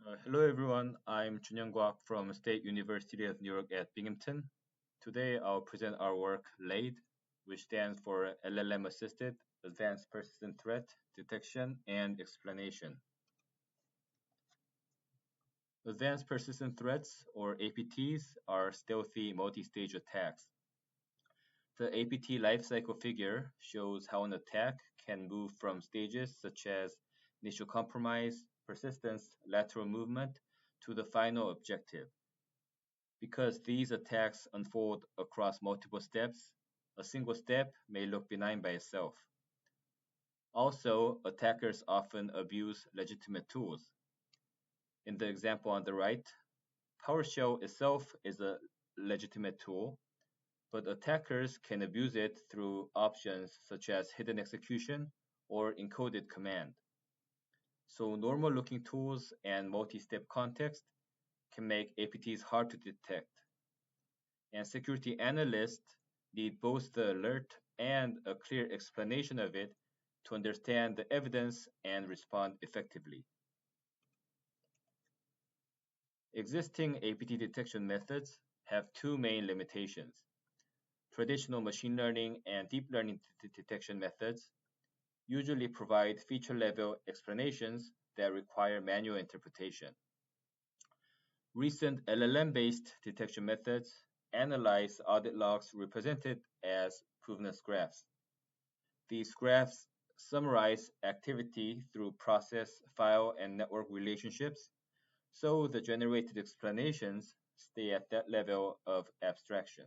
Hello everyone, I'm Junyoung Kwak from State University of New York at Binghamton. Today I'll present our work LADE, which stands for LLM-Assisted Advanced Persistent Threat Detection and Explanation. Advanced Persistent Threats, or APTs, are stealthy multi-stage attacks. The APT lifecycle figure shows how an attack can move from stages such as initial compromise, persistence, lateral movement, to the final objective. Because these attacks unfold across multiple steps, a single step may look benign by itself. Also, attackers often abuse legitimate tools. In the example on the right, PowerShell itself is a legitimate tool, but attackers can abuse it through options such as hidden execution or encoded command. So normal-looking tools and multi-step context can make APTs hard to detect. And security analysts need both the alert and a clear explanation of it to understand the evidence and respond effectively. Existing APT detection methods have two main limitations. Traditional machine learning and deep learning detection methods usually provide feature-level explanations that require manual interpretation. Recent LLM-based detection methods analyze audit logs represented as provenance graphs. These graphs summarize activity through process, file, and network relationships, so the generated explanations stay at that level of abstraction.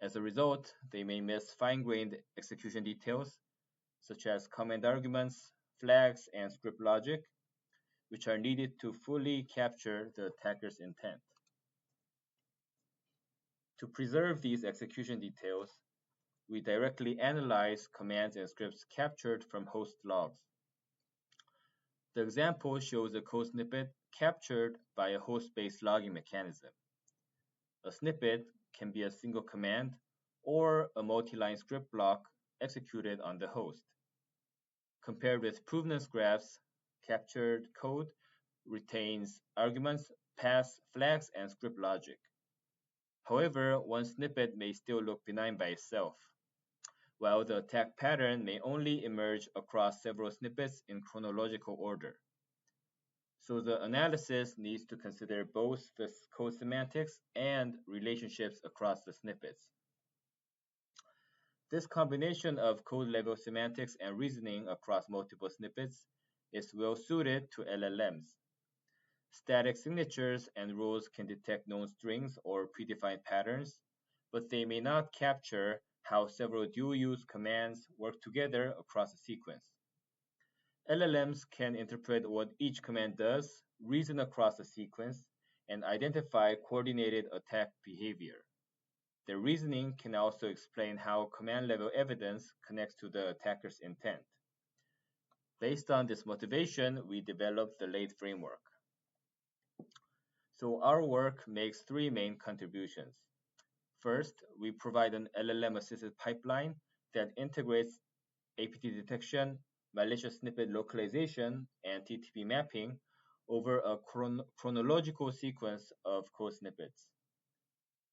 As a result, they may miss fine-grained execution details, such as command arguments, flags, and script logic, which are needed to fully capture the attacker's intent. To preserve these execution details, we directly analyze commands and scripts captured from host logs. The example shows a code snippet captured by a host-based logging mechanism. A snippet can be a single command or a multi-line script block executed on the host. Compared with provenance graphs, captured code retains arguments, paths, flags, and script logic. However, one snippet may still look benign by itself, while the attack pattern may only emerge across several snippets in chronological order. So the analysis needs to consider both the code semantics and relationships across the snippets. This combination of code-level semantics and reasoning across multiple snippets is well suited to LLMs. Static signatures and rules can detect known strings or predefined patterns, but they may not capture how several dual-use commands work together across a sequence. LLMs can interpret what each command does, reason across a sequence, and identify coordinated attack behavior. Their reasoning can also explain how command-level evidence connects to the attacker's intent. Based on this motivation, we developed the LADE framework. So our work makes three main contributions. First, we provide an LLM-assisted pipeline that integrates APT detection, malicious snippet localization, and TTP mapping over a chronological sequence of code snippets.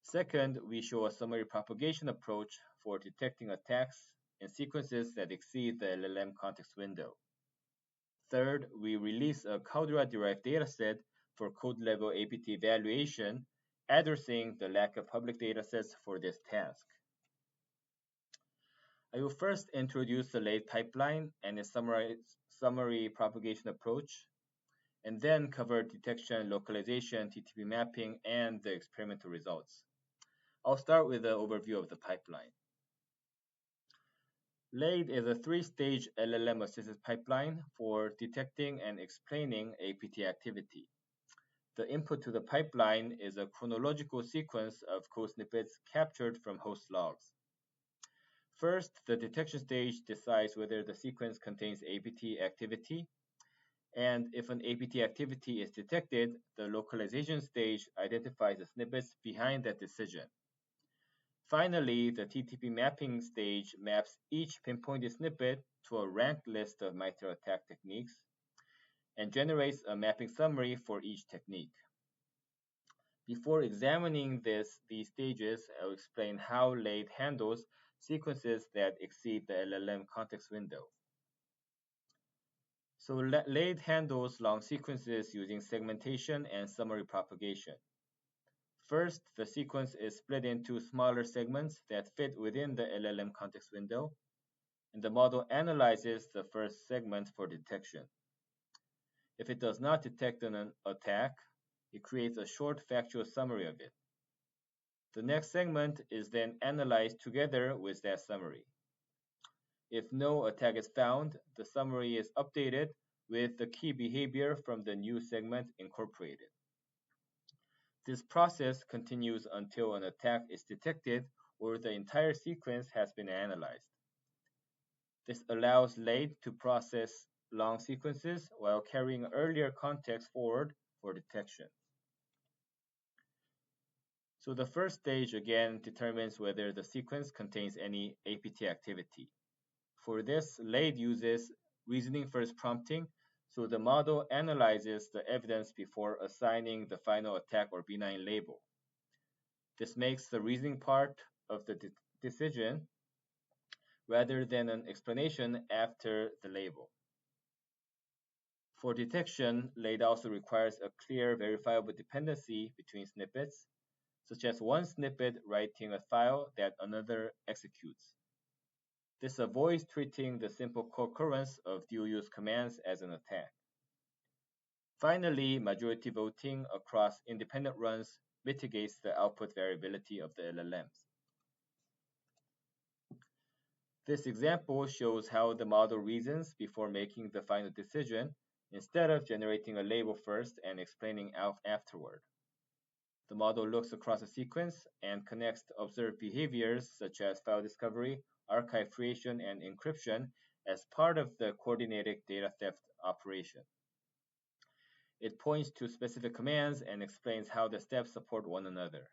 Second, we show a summary propagation approach for detecting attacks in sequences that exceed the LLM context window. Third, we release a Caldera-derived dataset for code-level APT evaluation, addressing the lack of public datasets for this task. I will first introduce the LADE pipeline and its summary propagation approach, and then cover detection, localization, TTP mapping, and the experimental results. I'll start with an overview of the pipeline. LADE is a three-stage LLM-assisted pipeline for detecting and explaining APT activity. The input to the pipeline is a chronological sequence of code snippets captured from host logs. First, the detection stage decides whether the sequence contains APT activity, and if an APT activity is detected, the localization stage identifies the snippets behind that decision. Finally, the TTP mapping stage maps each pinpointed snippet to a ranked list of MITRE attack techniques, and generates a mapping summary for each technique. Before examining these stages, I'll explain how LADE handles sequences that exceed the LLM context window. So LADE handles long sequences using segmentation and summary propagation. First, the sequence is split into smaller segments that fit within the LLM context window, and the model analyzes the first segment for detection. If it does not detect an attack, it creates a short factual summary of it. The next segment is then analyzed together with that summary. If no attack is found, the summary is updated with the key behavior from the new segment incorporated. This process continues until an attack is detected or the entire sequence has been analyzed. This allows LADE to process long sequences while carrying earlier context forward for detection. So the first stage again determines whether the sequence contains any APT activity. For this, LADE uses reasoning first prompting, so the model analyzes the evidence before assigning the final attack or benign label. This makes the reasoning part of the decision rather than an explanation after the label. For detection, LADE also requires a clear verifiable dependency between snippets, such as one snippet writing a file that another executes. This avoids treating the simple co-occurrence of dual-use commands as an attack. Finally, majority voting across independent runs mitigates the output variability of the LLMs. This example shows how the model reasons before making the final decision instead of generating a label first and explaining out afterward. The model looks across a sequence and connects observed behaviors such as file discovery, archive creation, and encryption as part of the coordinated data theft operation. It points to specific commands and explains how the steps support one another.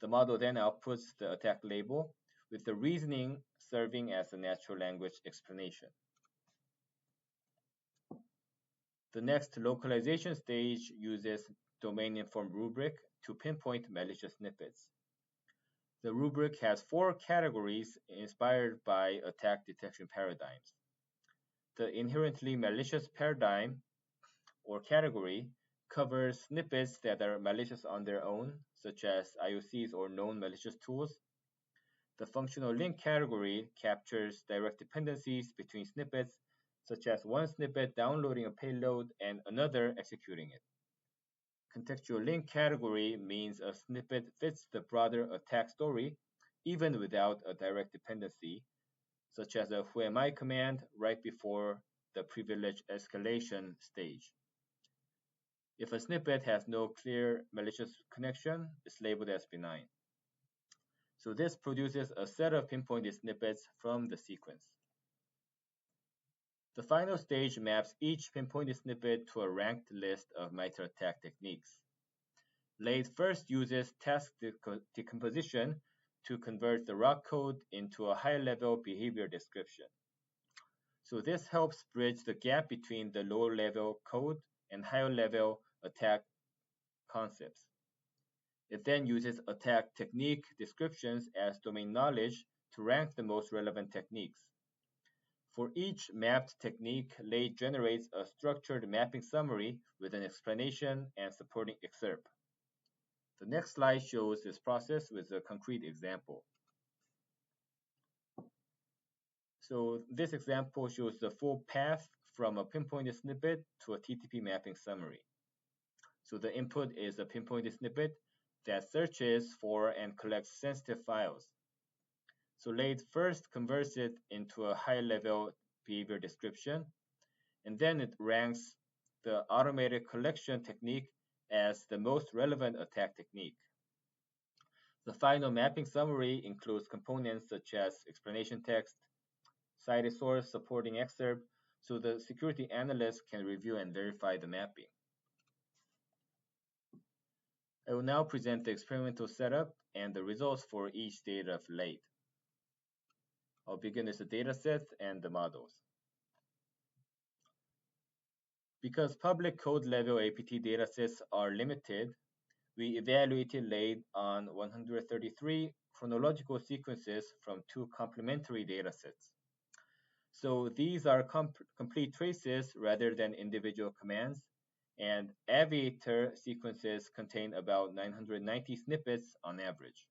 The model then outputs the attack label, with the reasoning serving as a natural language explanation. The next localization stage uses domain-informed rubric to pinpoint malicious snippets. The rubric has 4 categories inspired by attack detection paradigms. The inherently malicious paradigm or category covers snippets that are malicious on their own, such as IOCs or known malicious tools. The functional link category captures direct dependencies between snippets, such as one snippet downloading a payload and another executing it. Contextual link category means a snippet fits the broader attack story, even without a direct dependency, such as a whoami command right before the privilege escalation stage. If a snippet has no clear malicious connection, it's labeled as benign. So this produces a set of pinpointed snippets from the sequence. The final stage maps each pinpointed snippet to a ranked list of MITRE attack techniques. LADE first uses task decomposition to convert the raw code into a high-level behavior description. So this helps bridge the gap between the lower-level code and higher-level attack concepts. It then uses attack technique descriptions as domain knowledge to rank the most relevant techniques. For each mapped technique, LADE generates a structured mapping summary with an explanation and supporting excerpt. The next slide shows this process with a concrete example. So this example shows the full path from a pinpointed snippet to a TTP mapping summary. So the input is a pinpointed snippet that searches for and collects sensitive files. So LADE first converts it into a high-level behavior description, and then it ranks the automated collection technique as the most relevant attack technique. The final mapping summary includes components such as explanation text, cited source supporting excerpt, so the security analyst can review and verify the mapping. I will now present the experimental setup and the results for each stage of LADE. I'll begin with the dataset and the models. Because public code level APT datasets are limited, we evaluated LADE on 133 chronological sequences from 2 complementary datasets. So these are complete traces rather than individual commands, and Aviator sequences contain about 990 snippets on average.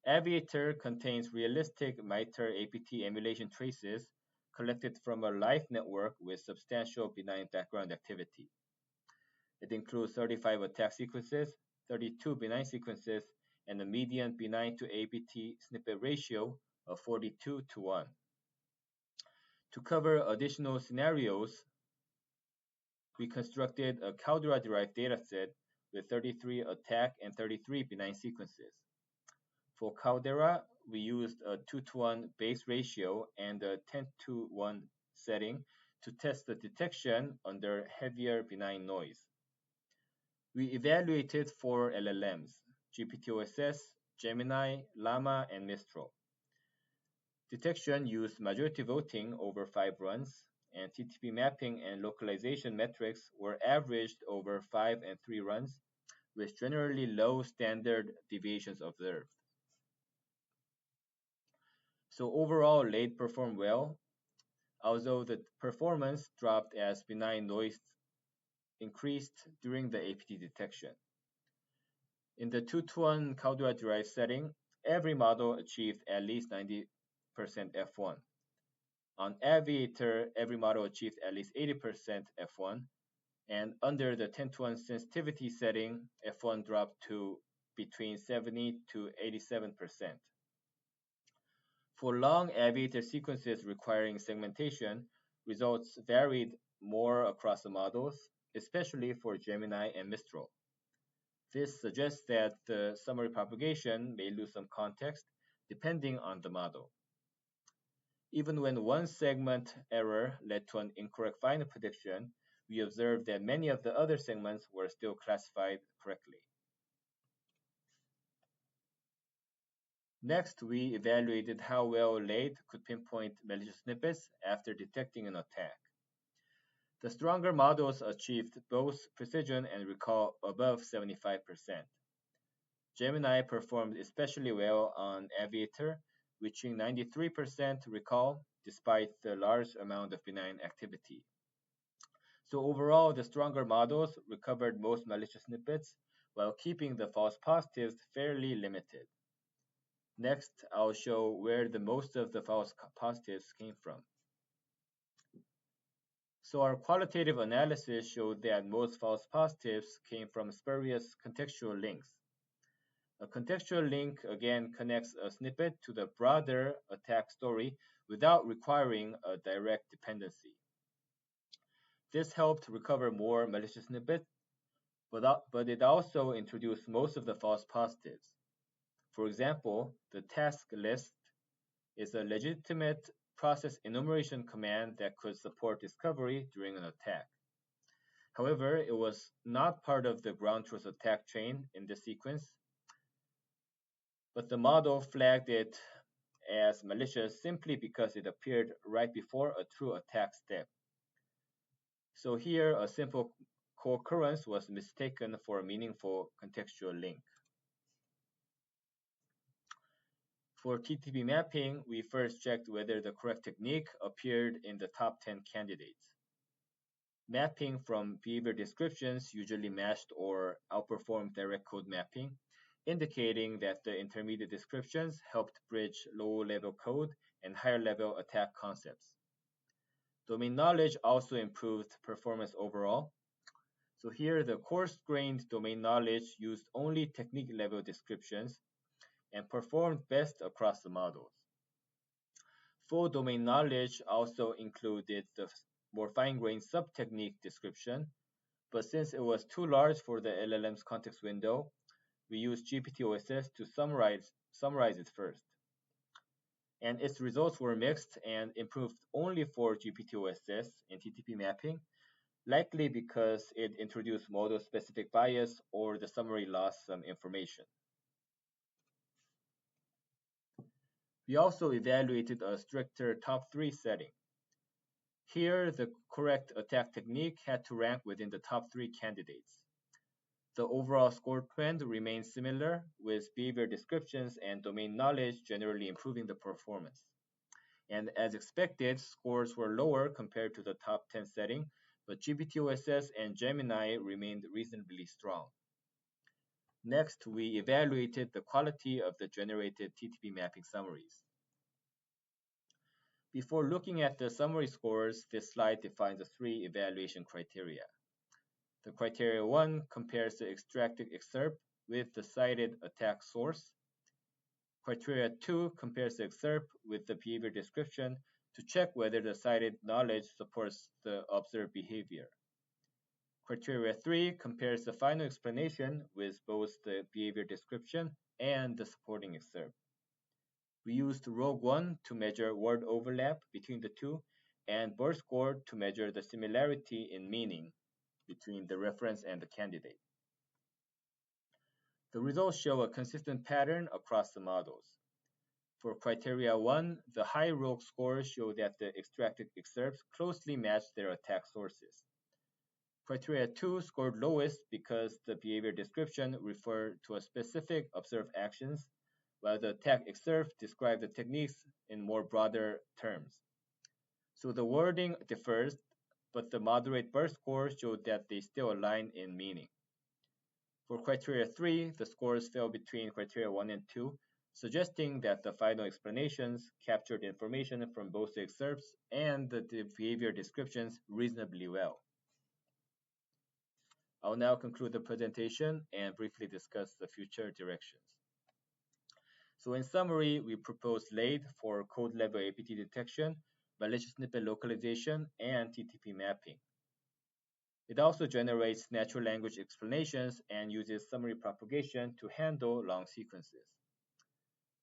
Aviator contains realistic MITRE APT emulation traces collected from a live network with substantial benign background activity. It includes 35 attack sequences, 32 benign sequences, and a median benign to APT snippet ratio of 42:1. To cover additional scenarios, we constructed a Caldera-derived dataset with 33 attack and 33 benign sequences. For Caldera, we used a 2:1 base ratio and a 10:1 setting to test the detection under heavier benign noise. We evaluated 4 LLMs, GPT-OSS, Gemini, Llama, and Mistral. Detection used majority voting over 5 runs, and TTP mapping and localization metrics were averaged over 5 and 3 runs, with generally low standard deviations observed. So overall, LADE performed well, although the performance dropped as benign noise increased during the APT detection. In the 2:1 Caldera-derived setting, every model achieved at least 90% F1. On Aviator, every model achieved at least 80% F1, and under the 10:1 sensitivity setting, F1 dropped to between 70 to 87%. For long Aviator sequences requiring segmentation, results varied more across the models, especially for Gemini and Mistral. This suggests that the summary propagation may lose some context depending on the model. Even when one segment error led to an incorrect final prediction, we observed that many of the other segments were still classified correctly. Next, we evaluated how well LADE could pinpoint malicious snippets after detecting an attack. The stronger models achieved both precision and recall above 75%. Gemini performed especially well on Aviator, reaching 93% recall despite the large amount of benign activity. So overall, the stronger models recovered most malicious snippets while keeping the false positives fairly limited. Next, I'll show where the most of the false positives came from. So our qualitative analysis showed that most false positives came from spurious contextual links. A contextual link again connects a snippet to the broader attack story without requiring a direct dependency. This helped recover more malicious snippets, but it also introduced most of the false positives. For example, the task list is a legitimate process enumeration command that could support discovery during an attack. However, it was not part of the ground truth attack chain in this sequence, but the model flagged it as malicious simply because it appeared right before a true attack step. So here, a simple co-occurrence was mistaken for a meaningful contextual link. For TTP mapping, we first checked whether the correct technique appeared in the top 10 candidates. Mapping from behavior descriptions usually matched or outperformed direct code mapping, indicating that the intermediate descriptions helped bridge low-level code and higher-level attack concepts. Domain knowledge also improved performance overall. So here, the coarse-grained domain knowledge used only technique-level descriptions and performed best across the models. Full domain knowledge also included the more fine-grained sub-technique description, but since it was too large for the LLM's context window, we used GPT-OSS to summarize it first. And its results were mixed and improved only for GPT-OSS in TTP mapping, likely because it introduced model-specific bias or the summary lost some information. We also evaluated a stricter top 3 setting. Here, the correct attack technique had to rank within the top 3 candidates. The overall score trend remains similar, with behavior descriptions and domain knowledge generally improving the performance. And as expected, scores were lower compared to the top 10 setting, but GPTOSS and Gemini remained reasonably strong. Next, we evaluated the quality of the generated TTP mapping summaries. Before looking at the summary scores, this slide defines the 3 evaluation criteria. The criteria 1 compares the extracted excerpt with the cited attack source. Criteria 2 compares the excerpt with the behavior description to check whether the cited knowledge supports the observed behavior. Criteria 3 compares the final explanation with both the behavior description and the supporting excerpt. We used Rogue 1 to measure word overlap between the two, and BERT score to measure the similarity in meaning between the reference and the candidate. The results show a consistent pattern across the models. For criteria 1, the high Rogue scores show that the extracted excerpts closely match their attack sources. Criteria 2 scored lowest because the behavior description referred to a specific observed actions, while the attack excerpt described the techniques in more broader terms. So the wording differs, but the moderate BERT score showed that they still align in meaning. For criteria 3, the scores fell between criteria 1 and 2, suggesting that the final explanations captured information from both the excerpts and the behavior descriptions reasonably well. I'll now conclude the presentation and briefly discuss the future directions. So in summary, we proposed LADE for code-level APT detection, malicious snippet localization, and TTP mapping. It also generates natural language explanations and uses summary propagation to handle long sequences.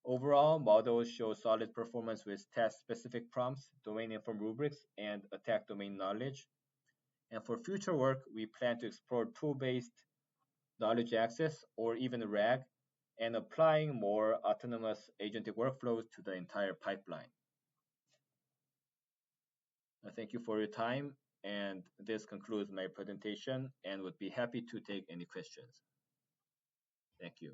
Overall, models show solid performance with task-specific prompts, domain-informed rubrics, and attack domain knowledge. And for future work, we plan to explore tool-based knowledge access, or even RAG, and applying more autonomous agentic workflows to the entire pipeline. Thank you for your time, and this concludes my presentation, and would be happy to take any questions. Thank you.